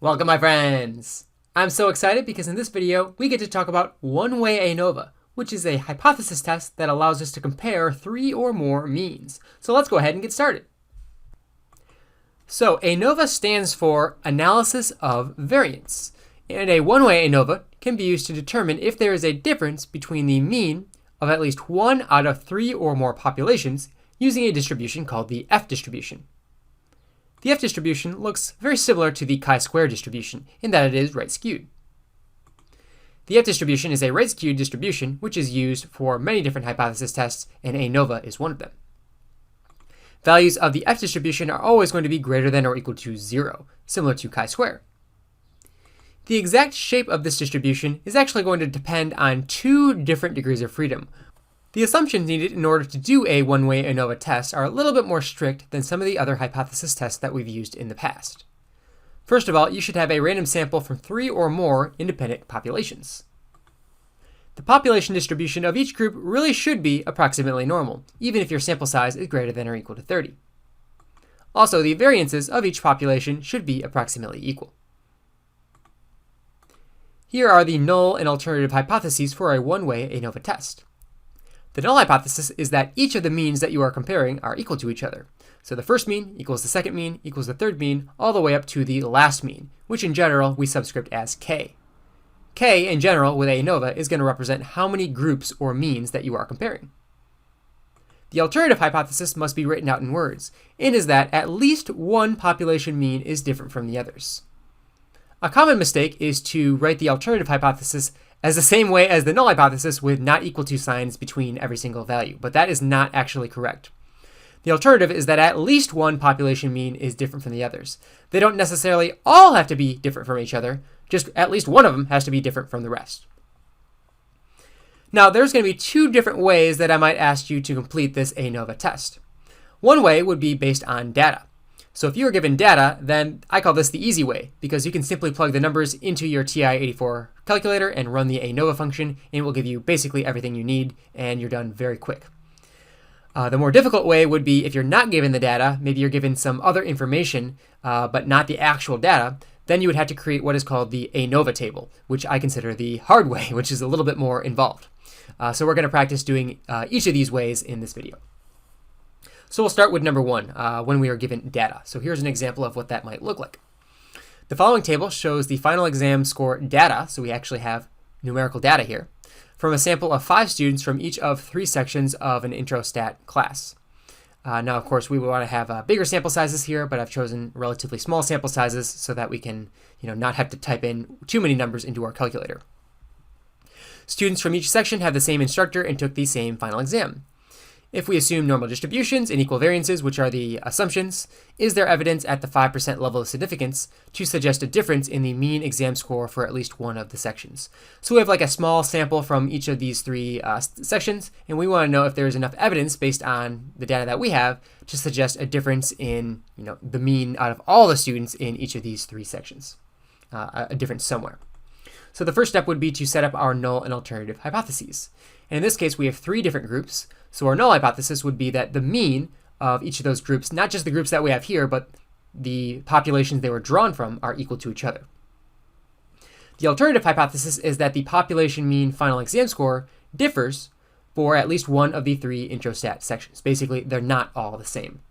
Welcome, my friends! I'm so excited because in this video, we get to talk about one-way ANOVA, which is a hypothesis test that allows us to compare 3 or more means. So let's go ahead and get started. So ANOVA stands for Analysis of Variance, and a one-way ANOVA can be used to determine if there is a difference between the mean of at least 1 out of 3 or more populations using a distribution called the F distribution. The F distribution looks very similar to the chi-square distribution in that it is right-skewed. The F distribution is a right-skewed distribution which is used for many different hypothesis tests, and ANOVA is one of them. Values of the F distribution are always going to be greater than or equal to 0, similar to chi-square. The exact shape of this distribution is actually going to depend on 2 different degrees of freedom. The assumptions needed in order to do a one-way ANOVA test are a little bit more strict than some of the other hypothesis tests that we've used in the past. First of all, you should have a random sample from 3 or more independent populations. The population distribution of each group really should be approximately normal, even if your sample size is greater than or equal to 30. Also, the variances of each population should be approximately equal. Here are the null and alternative hypotheses for a one-way ANOVA test. The null hypothesis is that each of the means that you are comparing are equal to each other. So the first mean equals the second mean equals the third mean, all the way up to the last mean, which in general we subscript as k. K, in general, with ANOVA, is going to represent how many groups or means that you are comparing. The alternative hypothesis must be written out in words, and is that at least one population mean is different from the others. A common mistake is to write the alternative hypothesis as the same way as the null hypothesis with not equal to signs between every single value, but that is not actually correct. The alternative is that at least one population mean is different from the others. They don't necessarily all have to be different from each other, just at least one of them has to be different from the rest. Now, there's going to be 2 different ways that I might ask you to complete this ANOVA test. One way would be based on data. So if you are given data, then I call this the easy way, because you can simply plug the numbers into your TI-84 calculator and run the ANOVA function, and it will give you basically everything you need, and you're done very quick. The more difficult way would be if you're not given the data, maybe you're given some other information, but not the actual data, then you would have to create what is called the ANOVA table, which I consider the hard way, which is a little bit more involved. So we're going to practice doing each of these ways in this video. So we'll start with number 1, when we are given data. So here's an example of what that might look like. The following table shows the final exam score data, so we actually have numerical data here, from a sample of 5 students from each of 3 sections of an intro stat class. Now, of course, we would want to have bigger sample sizes here, but I've chosen relatively small sample sizes so that we can not have to type in too many numbers into our calculator. Students from each section have the same instructor and took the same final exam. If we assume normal distributions and equal variances, which are the assumptions, is there evidence at the 5% level of significance to suggest a difference in the mean exam score for at least one of the sections? So we have like a small sample from each of these 3 sections, and we want to know if there is enough evidence based on the data that we have to suggest a difference in the mean out of all the students in each of these 3 sections, a difference somewhere. So the first step would be to set up our null and alternative hypotheses. And in this case, we have 3 different groups. So our null hypothesis would be that the mean of each of those groups, not just the groups that we have here, but the populations they were drawn from, are equal to each other. The alternative hypothesis is that the population mean final exam score differs for at least one of the 3 intro stat sections. Basically, they're not all the same.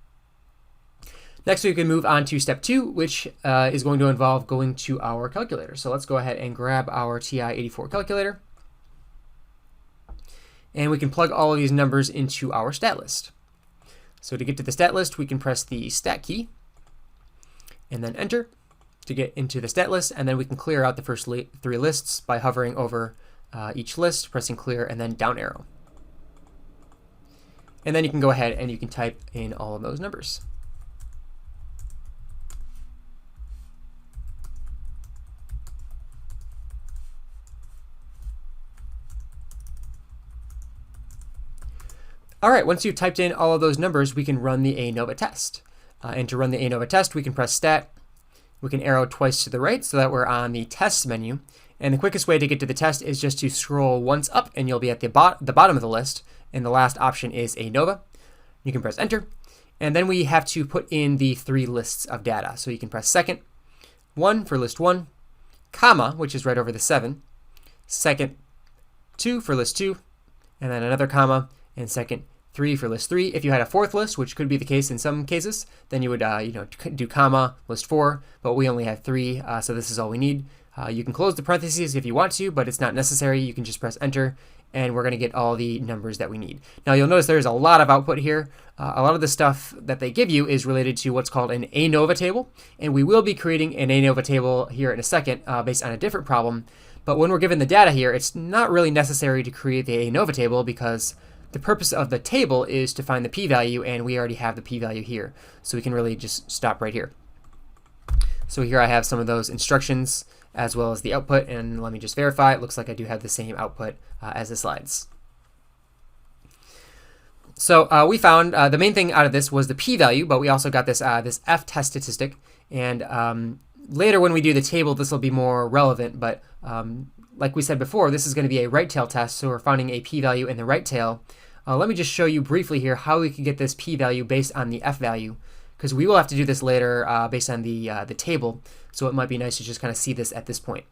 Next, we can move on to step 2, which is going to involve going to our calculator. So let's go ahead and grab our TI-84 calculator. And we can plug all of these numbers into our stat list. So to get to the stat list, we can press the stat key and then enter to get into the stat list. And then we can clear out the first 3 lists by hovering over each list, pressing clear, and then down arrow. And then you can go ahead and you can type in all of those numbers. All right, once you've typed in all of those numbers, we can run the ANOVA test. And to run the ANOVA test, we can press stat. We can arrow twice to the right so that we're on the tests menu. And the quickest way to get to the test is just to scroll once up and you'll be at the bottom of the list. And the last option is ANOVA. You can press enter. And then we have to put in the 3 lists of data. So you can press second, 1 for list 1, comma, which is right over the 7, second 2 for list 2, and then another comma, and second 3 for list 3. If you had a fourth list, which could be the case in some cases, then you would do comma, list 4, but we only have 3, so this is all we need. You can close the parentheses if you want to, but it's not necessary. You can just press enter, and we're going to get all the numbers that we need. Now you'll notice there's a lot of output here. A lot of the stuff that they give you is related to what's called an ANOVA table, and we will be creating an ANOVA table here in a second based on a different problem. But when we're given the data here, it's not really necessary to create the ANOVA table because the purpose of the table is to find the p-value, and we already have the p-value here. So we can really just stop right here. So here I have some of those instructions as well as the output, and let me just verify. It looks like I do have the same output as the slides. So we found the main thing out of this was the p-value, but we also got this this f-test statistic. And later when we do the table, this will be more relevant. But like we said before, this is going to be a right tail test, so we're finding a p-value in the right tail. Let me just show you briefly here how we can get this p-value based on the f-value, because we will have to do this later based on the table. So it might be nice to just kind of see this at this point.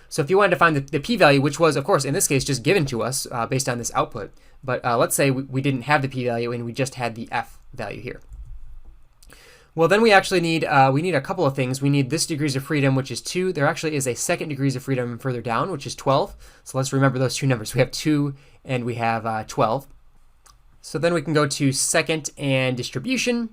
So if you wanted to find the p-value, which was, of course, in this case, just given to us based on this output, but let's say we didn't have the p-value and we just had the f-value here. Well, then we actually need a couple of things. We need this degrees of freedom, which is 2. There actually is a second degrees of freedom further down, which is 12. So let's remember those two numbers. We have 2 and we have 12. So then we can go to second and distribution.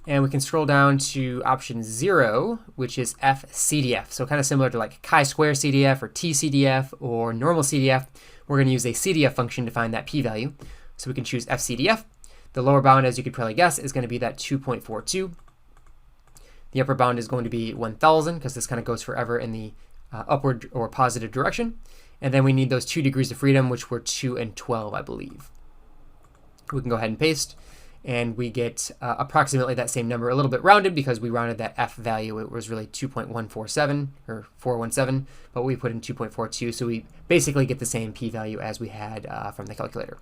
And we can scroll down to option 0, which is f-CDF. So kind of similar to like chi-square CDF or t-CDF or normal CDF. We're going to use a CDF function to find that p-value. So we can choose f-CDF. The lower bound, as you could probably guess, is going to be that 2.42. The upper bound is going to be 1,000 because this kind of goes forever in the upward or positive direction. And then we need those 2 degrees of freedom, which were 2 and 12, I believe. We can go ahead and paste. And we get approximately that same number, a little bit rounded because we rounded that f value. It was really 2.147 or 417, but we put in 2.42, so we basically get the same p-value as we had from the calculator.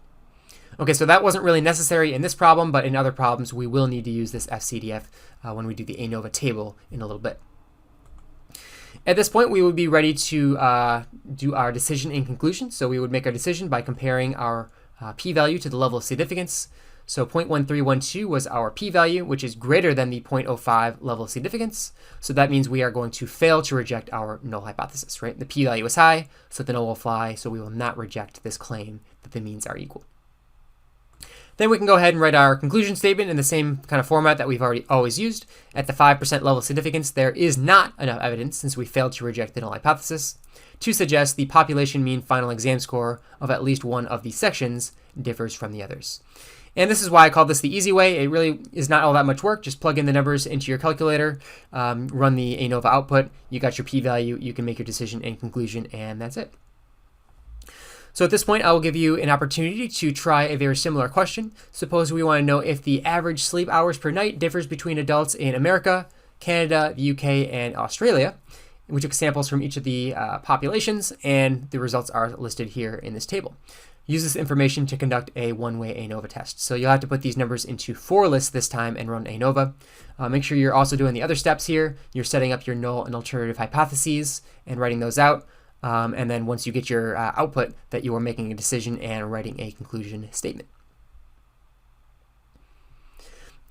Okay, so that wasn't really necessary in this problem, but in other problems we will need to use this f-CDF when we do the ANOVA table in a little bit. At this point, we would be ready to do our decision and conclusion. So we would make our decision by comparing our p-value to the level of significance. So 0.1312 was our p-value, which is greater than the 0.05 level of significance. So that means we are going to fail to reject our null hypothesis, right? The p-value is high, so the null will fly, so we will not reject this claim that the means are equal. Then we can go ahead and write our conclusion statement in the same kind of format that we've always used. At the 5% level of significance, there is not enough evidence, since we failed to reject the null hypothesis, to suggest the population mean final exam score of at least one of these sections differs from the others. And this is why I call this the easy way. It really is not all that much work. Just plug in the numbers into your calculator, run the ANOVA output. You got your p-value. You can make your decision and conclusion, and that's it. So at this point, I will give you an opportunity to try a very similar question. Suppose we want to know if the average sleep hours per night differs between adults in America, Canada, the UK, and Australia. We took samples from each of the populations, and the results are listed here in this table. Use this information to conduct a one-way ANOVA test. So you'll have to put these numbers into 4 lists this time and run ANOVA. Make sure you're also doing the other steps here. You're setting up your null and alternative hypotheses and writing those out. And then once you get your output, that you are making a decision and writing a conclusion statement.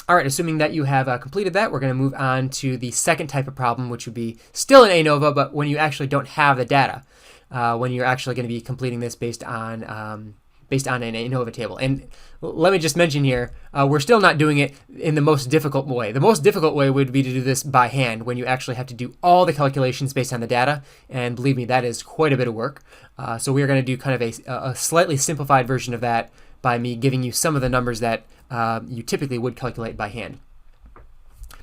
All right, assuming that you have completed that, we're going to move on to the second type of problem, which would be still an ANOVA, but when you actually don't have the data. When you're actually going to be completing this based on an ANOVA table. And let me just mention here, we're still not doing it in the most difficult way. The most difficult way would be to do this by hand, when you actually have to do all the calculations based on the data. And believe me, that is quite a bit of work. So we are going to do kind of a slightly simplified version of that by me giving you some of the numbers that you typically would calculate by hand.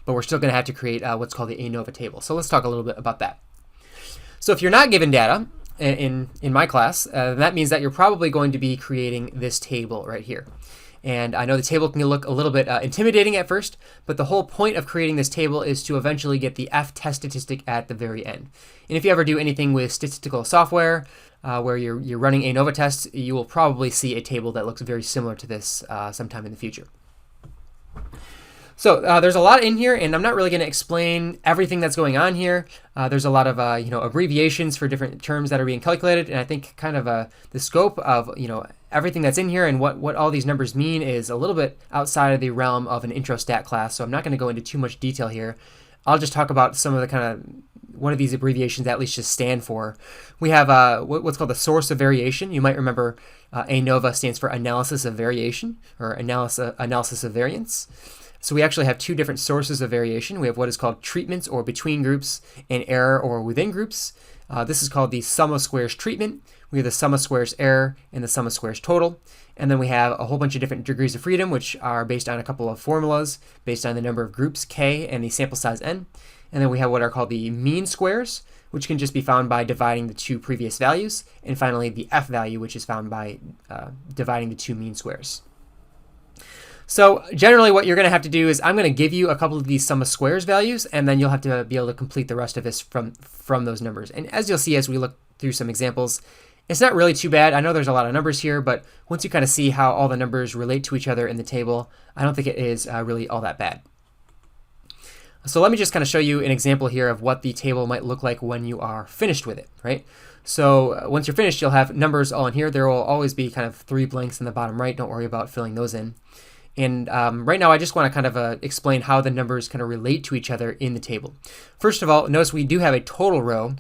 But we're still going to have to create what's called the ANOVA table. So let's talk a little bit about that. So if you're not given data, in my class, that means that you're probably going to be creating this table right here. And I know the table can look a little bit intimidating at first, but the whole point of creating this table is to eventually get the f-test statistic at the very end. And if you ever do anything with statistical software where you're running ANOVA tests, you will probably see a table that looks very similar to this sometime in the future. So there's a lot in here, and I'm not really going to explain everything that's going on here. There's a lot of abbreviations for different terms that are being calculated, and I think kind of the scope of everything that's in here and what all these numbers mean is a little bit outside of the realm of an intro stat class. So I'm not going to go into too much detail here. I'll just talk about some of the kind of one of these abbreviations at least just stand for. We have what's called the source of variation. You might remember ANOVA stands for analysis of variation or analysis of variance. So we actually have two different sources of variation. We have what is called treatments or between groups and error or within groups. This is called the sum of squares treatment. We have the sum of squares error and the sum of squares total. And then we have a whole bunch of different degrees of freedom, which are based on a couple of formulas based on the number of groups, k, and the sample size, n. And then we have what are called the mean squares, which can just be found by dividing the two previous values. And finally, the f value, which is found by dividing the two mean squares. So generally what you're going to have to do is I'm going to give you a couple of these sum of squares values, and then you'll have to be able to complete the rest of this from those numbers. And as you'll see as we look through some examples, it's not really too bad. I know there's a lot of numbers here, but once you kind of see how all the numbers relate to each other in the table, I don't think it is really all that bad. So let me just kind of show you an example here of what the table might look like when you are finished with it, right? So once you're finished, you'll have numbers all in here. There will always be kind of 3 blanks in the bottom right. Don't worry about filling those in. And right now I just want to kind of explain how the numbers kind of relate to each other in the table. First of all, notice we do have a total row,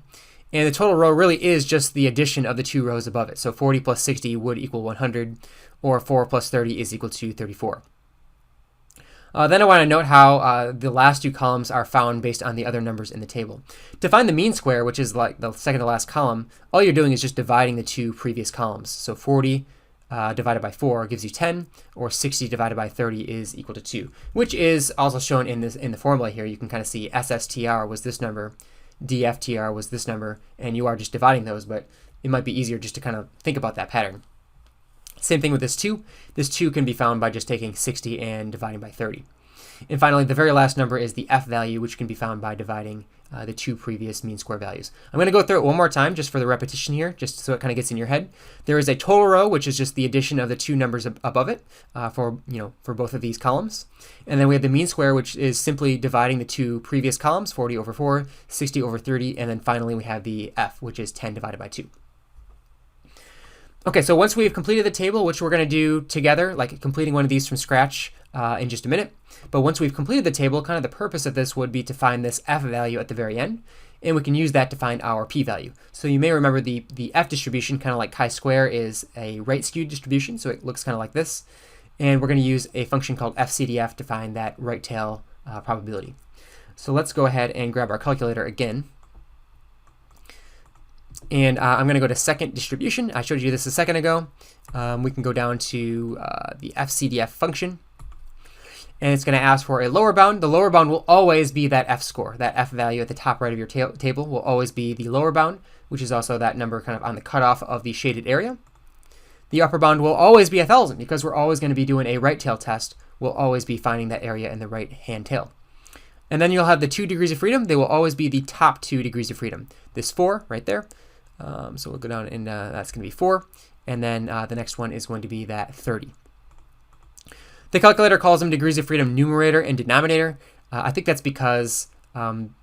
and the total row really is just the addition of the two rows above it. So 40 plus 60 would equal 100, or 4 plus 30 is equal to 34. Then I want to note how the last two columns are found based on the other numbers in the table. To find the mean square, which is like the second to last column, all you're doing is just dividing the two previous columns. So 40 divided by 4 gives you 10, or 60 divided by 30 is equal to 2, which is also shown in the formula here. You can kind of see SSTR was this number, DFTR was this number, and you are just dividing those, but it might be easier just to kind of think about that pattern. Same thing with this 2. This 2 can be found by just taking 60 and dividing by 30. And finally, the very last number is the f value, which can be found by dividing the two previous mean square values. I'm going to go through it one more time just for the repetition here, just so it kind of gets in your head. There is a total row, which is just the addition of the two numbers above it for both of these columns. And then we have the mean square, which is simply dividing the two previous columns, 40 over 4, 60 over 30, and then finally we have the f, which is 10 divided by 2. Okay, so once we've completed the table, which we're going to do together, like completing one of these from scratch in just a minute, but once we've completed the table, kind of the purpose of this would be to find this f value at the very end, and we can use that to find our p value. So you may remember the f distribution, kind of like chi-square, is a right-skewed distribution, so it looks kind of like this, and we're going to use a function called fcdf to find that right tail probability. So let's go ahead and grab our calculator again. And I'm going to go to second distribution. I showed you this a second ago. We can go down to the fcdf function. And it's going to ask for a lower bound. The lower bound will always be that f score. That f value at the top right of your table will always be the lower bound, which is also that number kind of on the cutoff of the shaded area. The upper bound will always be 1,000 because we're always going to be doing a right tail test. We'll always be finding that area in the right hand tail. And then you'll have the 2 degrees of freedom. They will always be the top 2 degrees of freedom. This 4 right there. So we'll go down and that's going to be 4. And then the next one is going to be that 30. The calculator calls them degrees of freedom numerator and denominator. I think that's because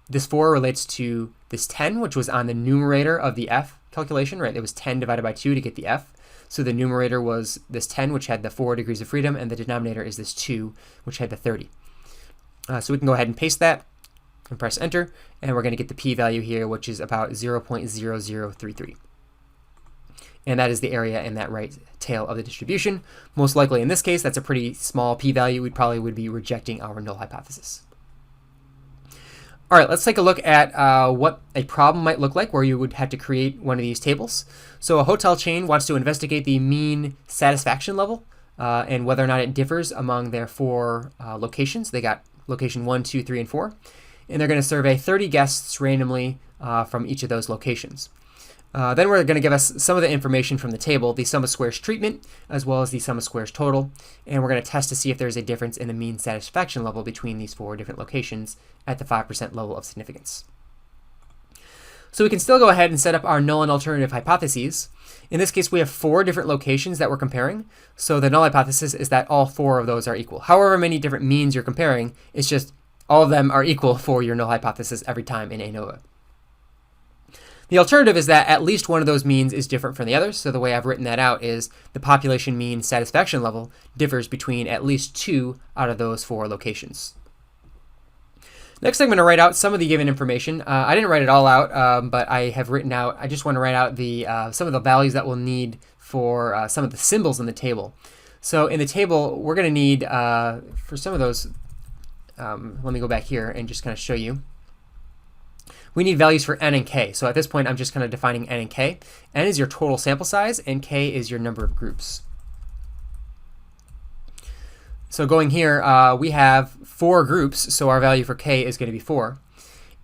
this 4 relates to this 10, which was on the numerator of the f calculation, right? It was 10 divided by 2 to get the f. So the numerator was this 10, which had the 4 degrees of freedom, and the denominator is this 2, which had the 30. So we can go ahead and paste that and press enter, and we're going to get the p value here, which is about 0.0033. And that is the area in that right tail of the distribution. Most likely in this case, that's a pretty small p-value. We probably would be rejecting our null hypothesis. All right, let's take a look at what a problem might look like where you would have to create one of these tables. So a hotel chain wants to investigate the mean satisfaction level and whether or not it differs among their 4 locations. They got location 1, 2, 3, and 4. And they're going to survey 30 guests randomly from each of those locations. Then we're going to give us some of the information from the table, the sum of squares treatment, as well as the sum of squares total. And we're going to test to see if there's a difference in the mean satisfaction level between these 4 different locations at the 5% level of significance. So So we can still go ahead and set up our null and alternative hypotheses. In this case, we have 4 different locations that we're comparing. So the null hypothesis is that all 4 of those are equal. However many different means you're comparing, it's just all of them are equal for your null hypothesis every time in ANOVA. The alternative is that at least one of those means is different from the others. So the way I've written that out is the population mean satisfaction level differs between at least 2 out of those 4 locations. Next, I'm going to write out some of the given information. I didn't write it all out, but I have written out, I just want to write out the some of the values that we'll need for some of the symbols in the table. So in the table, we're going to need, for some of those, let me go back here and just kind of show you. We need values for n and k. So at this point, I'm just kind of defining n and k. N is your total sample size, and k is your number of groups. So going here, we have 4 groups, so our value for k is going to be 4.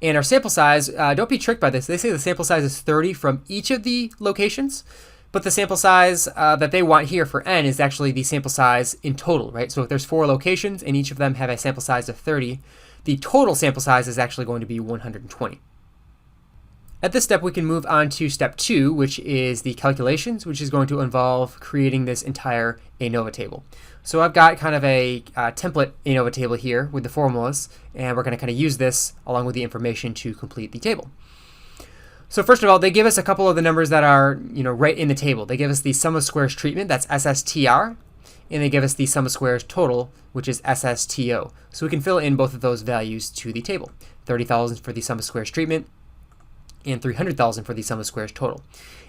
And our sample size, don't be tricked by this. They say the sample size is 30 from each of the locations, but the sample size that they want here for n is actually the sample size in total, right? So if there's 4 locations and each of them have a sample size of 30, the total sample size is actually going to be 120. At this step, we can move on to step 2, which is the calculations, which is going to involve creating this entire ANOVA table. So I've got kind of a template ANOVA table here with the formulas, and we're going to kind of use this along with the information to complete the table. So first of all, they give us a couple of the numbers that are right in the table. They give us the sum of squares treatment, that's SSTR, and they give us the sum of squares total, which is SSTO. So we can fill in both of those values to the table. 30,000 for the sum of squares treatment, and 300,000 for the sum of squares total.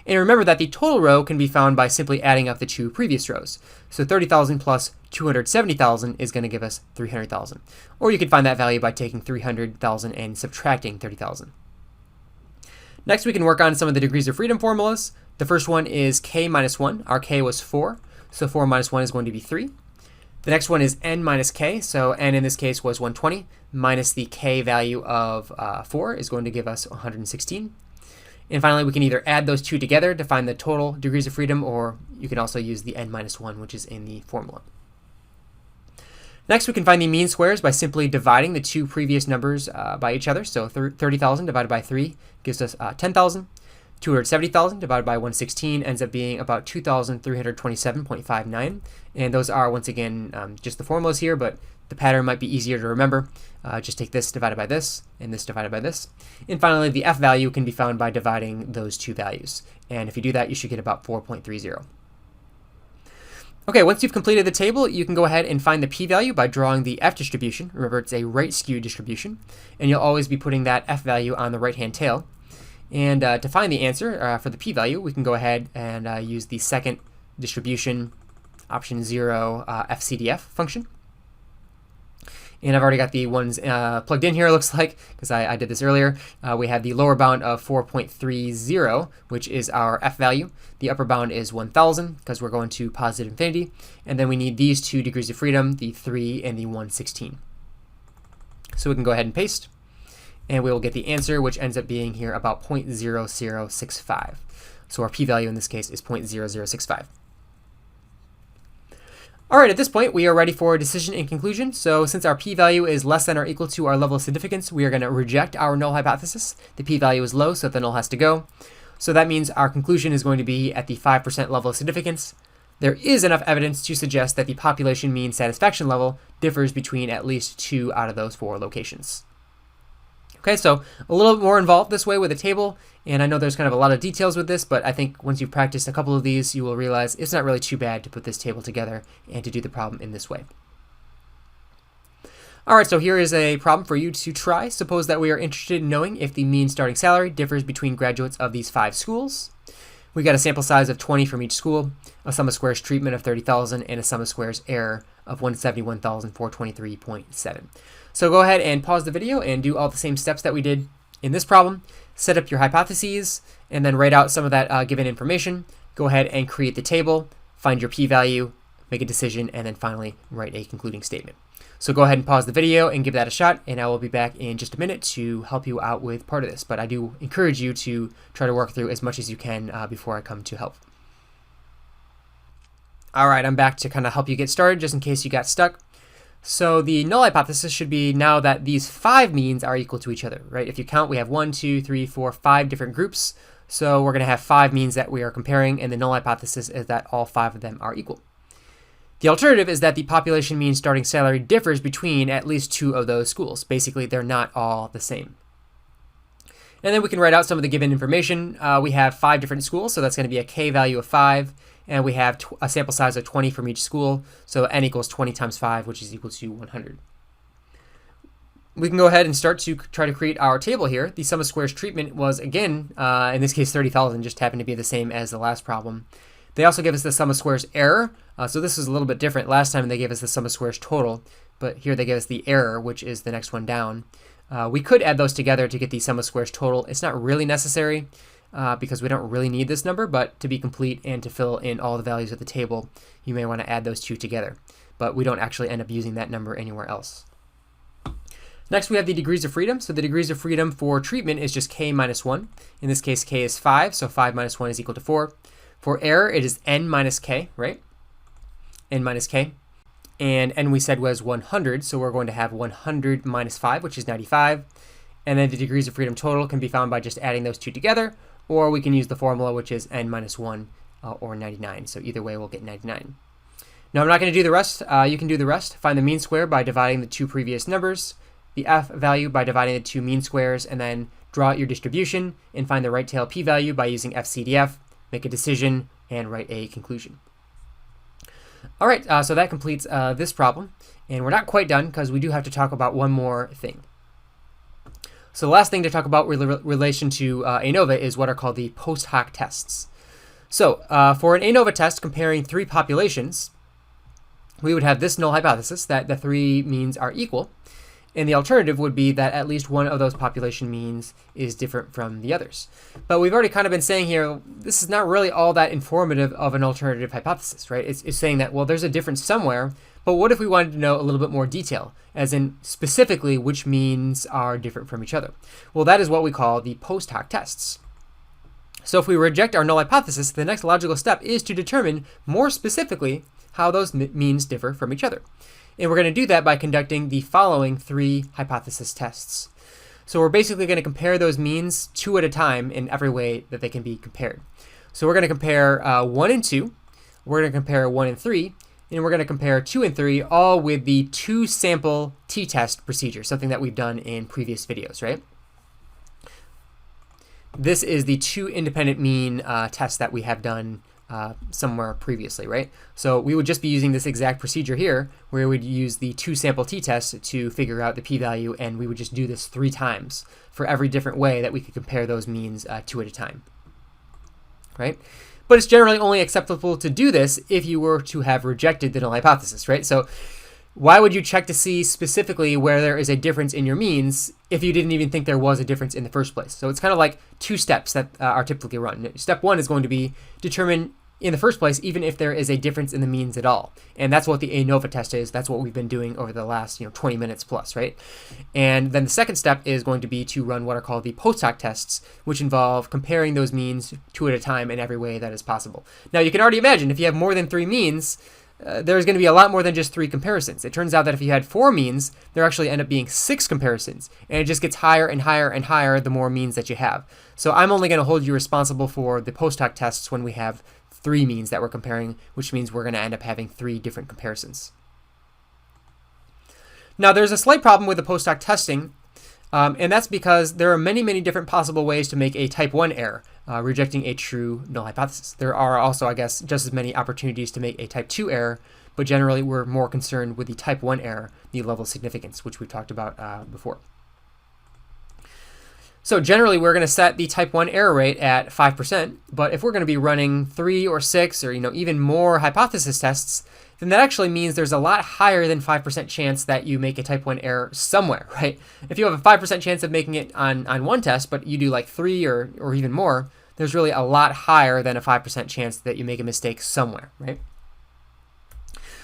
And remember that the total row can be found by simply adding up the 2 previous rows. So 30,000 plus 270,000 is going to give us 300,000. Or you could find that value by taking 300,000 and subtracting 30,000. Next, we can work on some of the degrees of freedom formulas. The first one is k minus 1. Our k was 4, so 4 minus 1 is going to be 3. The next one is n minus k, so n in this case was 120, minus the k value of 4 is going to give us 116. And finally, we can either add those 2 together to find the total degrees of freedom, or you can also use the n minus 1, which is in the formula. Next, we can find the mean squares by simply dividing the 2 previous numbers by each other. So 30,000 divided by 3 gives us 10,000. 270,000 divided by 116 ends up being about 2,327.59. And those are, once again, just the formulas here, but the pattern might be easier to remember. Just take this divided by this, and this divided by this. And finally, the f value can be found by dividing those 2 values. And if you do that, you should get about 4.30. Okay, once you've completed the table, you can go ahead and find the p-value by drawing the f distribution. Remember, it's a right skew distribution. And you'll always be putting that f value on the right-hand tail. And to find the answer for the p-value, we can go ahead and use the second distribution, option 0 FCDF function. And I've already got the ones plugged in here, it looks like, because I did this earlier. We have the lower bound of 4.30, which is our f value. The upper bound is 1,000, because we're going to positive infinity. And then we need these 2 degrees of freedom, the 3 and the 116. So we can go ahead and paste. And we will get the answer, which ends up being here about 0.0065. So our p-value in this case is 0.0065. All right, at this point, we are ready for decision and conclusion. So since our p-value is less than or equal to our level of significance, we are going to reject our null hypothesis. The p-value is low, so the null has to go. So that means our conclusion is going to be at the 5% level of significance. There is enough evidence to suggest that the population mean satisfaction level differs between at least 2 out of those 4 locations. Okay, so a little bit more involved this way with a table, and I know there's kind of a lot of details with this, but I think once you've practiced a couple of these, you will realize it's not really too bad to put this table together and to do the problem in this way. All right, so here is a problem for you to try. Suppose that we are interested in knowing if the mean starting salary differs between graduates of these 5 schools. We got a sample size of 20 from each school, a sum of squares treatment of 30,000, and a sum of squares error of 171,423.7. So go ahead and pause the video and do all the same steps that we did in this problem. Set up your hypotheses, and then write out some of that given information. Go ahead and create the table, find your p-value, make a decision, and then finally write a concluding statement. So go ahead and pause the video and give that a shot, and I will be back in just a minute to help you out with part of this. But I do encourage you to try to work through as much as you can before I come to help. All right, I'm back to kind of help you get started just in case you got stuck. So the null hypothesis should be now that these 5 means are equal to each other, right? If you count, we have 1, 2, 3, 4, 5 different groups. So we're going to have 5 means that we are comparing, and the null hypothesis is that all 5 of them are equal. The alternative is that the population mean starting salary differs between at least 2 of those schools. Basically, they're not all the same. And then we can write out some of the given information. We have 5 different schools, so that's going to be a k value of 5. And we have a sample size of 20 from each school. So n equals 20 times 5, which is equal to 100. We can go ahead and start to try to create our table here. The sum of squares treatment was, again, in this case 30,000, just happened to be the same as the last problem. They also give us the sum of squares error. So this is a little bit different. Last time they gave us the sum of squares total, but here they give us the error, which is the next one down. We could add those together to get the sum of squares total. It's not really necessary because we don't really need this number, but to be complete and to fill in all the values of the table, you may want to add those two together. But we don't actually end up using that number anywhere else. Next, we have the degrees of freedom. So the degrees of freedom for treatment is just k minus 1. In this case, k is 5, so 5 minus 1 is equal to 4. For error, it is n minus k, right? N minus k. And n we said was 100, so we're going to have 100 minus 5, which is 95. And then the degrees of freedom total can be found by just adding those two together, or we can use the formula, which is n minus 1 or 99. So either way, we'll get 99. Now, I'm not going to do the rest. You can do the rest. Find the mean square by dividing the two previous numbers, the f value by dividing the two mean squares, and then draw out your distribution and find the right tail p-value by using FCDF, make a decision, and write a conclusion. All right, so that completes this problem. And we're not quite done because we do have to talk about one more thing. So the last thing to talk about with relation to ANOVA is what are called the post-hoc tests. So for an ANOVA test comparing 3 populations, we would have this null hypothesis that the 3 means are equal. And the alternative would be that at least one of those population means is different from the others. But we've already kind of been saying here, this is not really all that informative of an alternative hypothesis, right? It's saying that, well, there's a difference somewhere, but what if we wanted to know a little bit more detail, as in specifically which means are different from each other? Well, that is what we call the post-hoc tests. So if we reject our null hypothesis, the next logical step is to determine more specifically how those means differ from each other. And we're going to do that by conducting the following 3 hypothesis tests. So we're basically going to compare those means 2 at a time in every way that they can be compared. So we're going to compare 1 and 2, we're going to compare 1 and 3, and we're going to compare 2 and 3, all with the 2-sample t-test procedure, something that we've done in previous videos, right? This is the 2 independent mean test that we have done somewhere previously, right? So we would just be using this exact procedure here, where we would use the 2-sample t-test to figure out the p-value, and we would just do this 3 times for every different way that we could compare those means 2 at a time, right? But it's generally only acceptable to do this if you were to have rejected the null hypothesis, right? So why would you check to see specifically where there is a difference in your means if you didn't even think there was a difference in the first place? So it's kind of like 2 steps that are typically run. Step 1 is going to be determine in the first place even if there is a difference in the means at all. And that's what the ANOVA test is. That's what we've been doing over the last 20 minutes plus, right? And then the second step is going to be to run what are called the post-hoc tests, which involve comparing those means 2 at a time in every way that is possible. Now you can already imagine if you have more than 3 means, there's going to be a lot more than just 3 comparisons. It turns out that if you had 4 means, there actually end up being 6 comparisons. And it just gets higher and higher and higher the more means that you have. So I'm only going to hold you responsible for the post-hoc tests when we have 3 means that we're comparing, which means we're going to end up having 3 different comparisons. Now there's a slight problem with the post-hoc testing, and that's because there are many, many different possible ways to make a type 1 error, rejecting a true null hypothesis. There are also, I guess, just as many opportunities to make a type 2 error, but generally we're more concerned with the type 1 error, the level of significance, which we've talked about before. So generally we're going to set the type 1 error rate at 5%, but if we're going to be running 3 or 6 or even more hypothesis tests, then that actually means there's a lot higher than 5% chance that you make a type 1 error somewhere, right? If you have a 5% chance of making it on one test, but you do like 3 or even more, there's really a lot higher than a 5% chance that you make a mistake somewhere, right?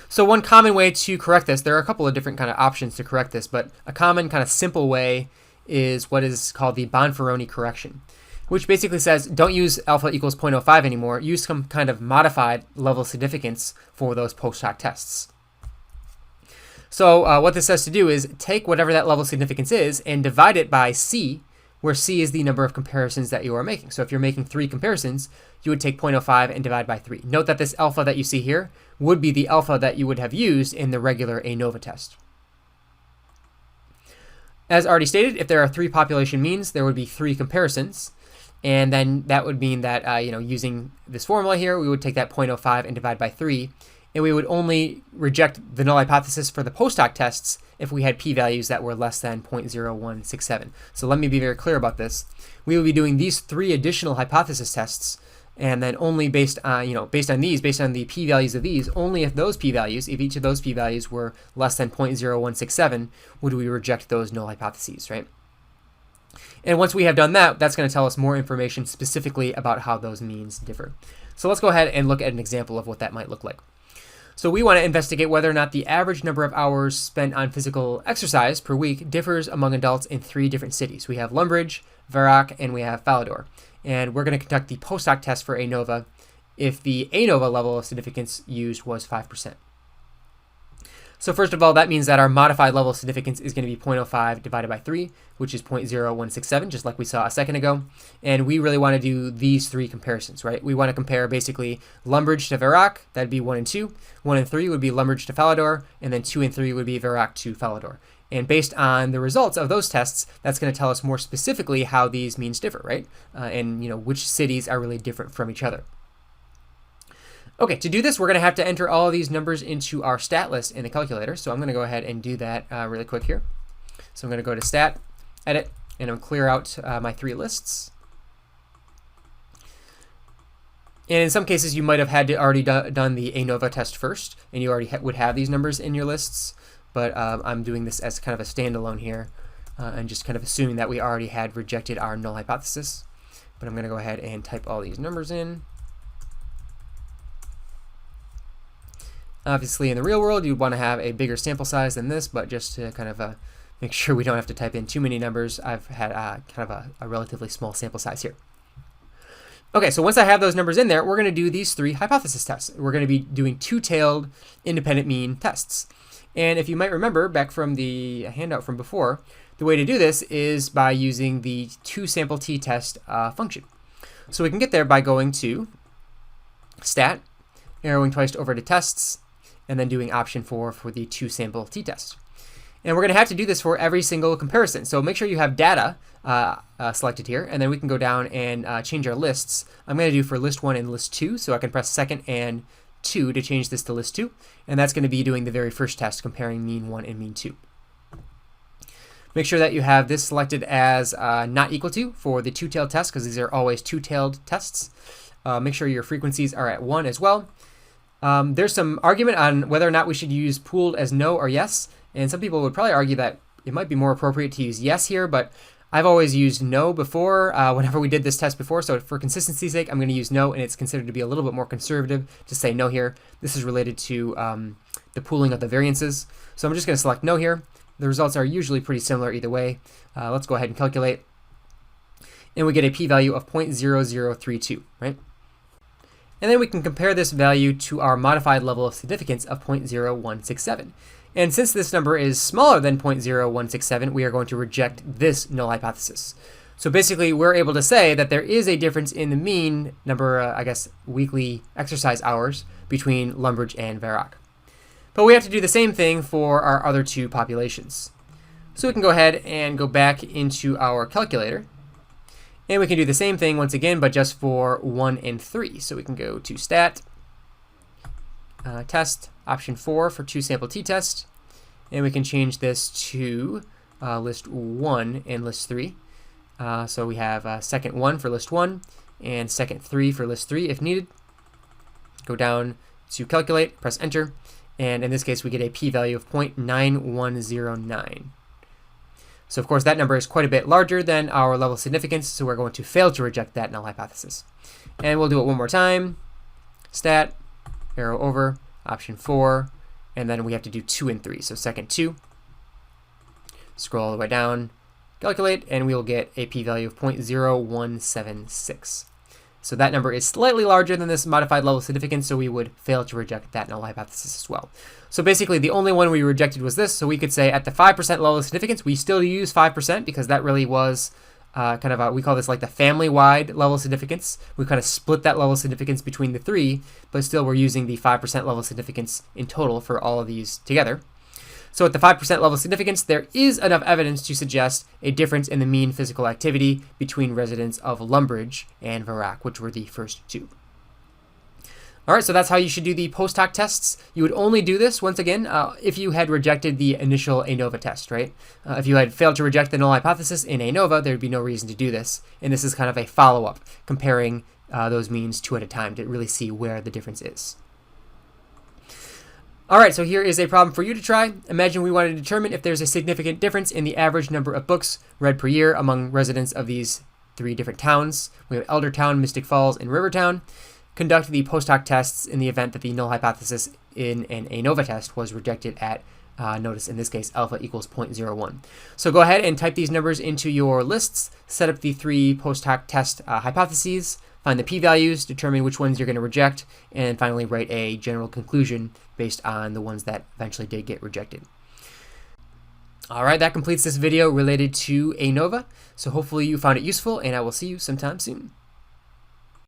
So one common way to correct this, there are a couple of different kind of options to correct this, but a common kind of simple way is what is called the Bonferroni correction, which basically says don't use alpha equals 0.05 anymore. Use some kind of modified level of significance for those post-hoc tests. So what this says to do is take whatever that level of significance is and divide it by C, where C is the number of comparisons that you are making. So if you're making 3 comparisons, you would take 0.05 and divide by 3. Note that this alpha that you see here would be the alpha that you would have used in the regular ANOVA test. As already stated, if there are 3 population means, there would be 3 comparisons. And then that would mean that using this formula here, we would take that 0.05 and divide by 3. And we would only reject the null hypothesis for the post-hoc tests if we had p-values that were less than 0.0167. So let me be very clear about this. We will be doing these 3 additional hypothesis tests, and then only based on the p-values of these, only if those p-values, if each of those p-values were less than 0.0167, would we reject those null hypotheses, right? And once we have done that, that's going to tell us more information specifically about how those means differ. So let's go ahead and look at an example of what that might look like. So we want to investigate whether or not the average number of hours spent on physical exercise per week differs among adults in 3 different cities. We have Lumbridge, Verac, and we have Falador. And we're going to conduct the post-hoc test for ANOVA if the ANOVA level of significance used was 5%. So first of all, that means that our modified level of significance is going to be 0.05 divided by 3, which is 0.0167, just like we saw a second ago. And we really want to do these 3 comparisons, right? We want to compare basically Lumbridge to Verac, that'd be 1 and 2. 1 and 3 would be Lumbridge to Falador, and then 2 and 3 would be Verac to Falador. And based on the results of those tests, that's going to tell us more specifically how these means differ, right? And which cities are really different from each other. Okay, to do this, we're going to have to enter all of these numbers into our stat list in the calculator. So I'm going to go ahead and do that really quick here. So I'm going to go to Stat, Edit, and I'm clear out my 3 lists. And in some cases, you might have had to already done the ANOVA test first, and you already would have these numbers in your lists. But I'm doing this as kind of a standalone here, and just kind of assuming that we already had rejected our null hypothesis. But I'm going to go ahead and type all these numbers in. Obviously, in the real world, you'd want to have a bigger sample size than this, but just to kind of make sure we don't have to type in too many numbers, I've had kind of a relatively small sample size here. Okay, so once I have those numbers in there, we're going to do these 3 hypothesis tests. We're going to be doing 2-tailed independent mean tests. And if you might remember back from the handout from before, the way to do this is by using the 2-sample t-test function. So we can get there by going to Stat, arrowing twice over to Tests, and then doing option 4 for the 2-sample t-test. And we're going to have to do this for every single comparison. So make sure you have data selected here, and then we can go down and change our lists. I'm going to do for list 1 and list 2, so I can press 2nd and 2 to change this to list 2. And that's going to be doing the very first test, comparing mean 1 and mean 2. Make sure that you have this selected as not equal to for the 2-tailed test, because these are always 2-tailed tests. Make sure your frequencies are at 1 as well. There's some argument on whether or not we should use pooled as no or yes, and some people would probably argue that it might be more appropriate to use yes here, but I've always used no before whenever we did this test before, so for consistency's sake, I'm going to use no, and it's considered to be a little bit more conservative to say no here. This is related to the pooling of the variances, so I'm just going to select no here. The results are usually pretty similar either way. Let's go ahead and calculate, and we get a p-value of 0.0032, right? And then we can compare this value to our modified level of significance of 0.0167. And since this number is smaller than 0.0167, we are going to reject this null hypothesis. So basically, we're able to say that there is a difference in the mean number, weekly exercise hours between Lumbridge and Verac. But we have to do the same thing for our other 2 populations. So we can go ahead and go back into our calculator. And we can do the same thing once again, but just for 1 and 3. So we can go to Stat, Test, option 4 for 2-sample t-test. And we can change this to list 1 and list 3. So we have second 1 for list 1 and second 3 for list 3 if needed. Go down to Calculate, press Enter. And in this case, we get a p-value of 0.9109. So of course that number is quite a bit larger than our level of significance, so we're going to fail to reject that null hypothesis. And we'll do it one more time. Stat, arrow over, option 4, and then we have to do 2 and 3. So second 2, scroll all the way down, calculate, and we'll get a p-value of 0.0176. So that number is slightly larger than this modified level of significance, so we would fail to reject that null hypothesis as well. So basically, the only one we rejected was this. So we could say at the 5% level of significance, we still use 5% because that really was we call this like the family-wide level of significance. We kind of split that level of significance between the three, but still we're using the 5% level of significance in total for all of these together. So at the 5% level of significance, there is enough evidence to suggest a difference in the mean physical activity between residents of Lumbridge and Verac, which were the first two. All right, so that's how you should do the post-hoc tests. You would only do this, once again, if you had rejected the initial ANOVA test, right? If you had failed to reject the null hypothesis in ANOVA, there would be no reason to do this. And this is kind of a follow-up, comparing those means two at a time to really see where the difference is. All right, so here is a problem for you to try. Imagine we want to determine if there's a significant difference in the average number of books read per year among residents of these three different towns. We have Eldertown, Mystic Falls, and Rivertown. Conduct the post-hoc tests in the event that the null hypothesis in an ANOVA test was rejected at, notice in this case, alpha equals 0.01. So go ahead and type these numbers into your lists, set up the three post-hoc test hypotheses, find the p-values, determine which ones you're going to reject, and finally write a general conclusion based on the ones that eventually did get rejected. All right, that completes this video related to ANOVA. So hopefully you found it useful, and I will see you sometime soon.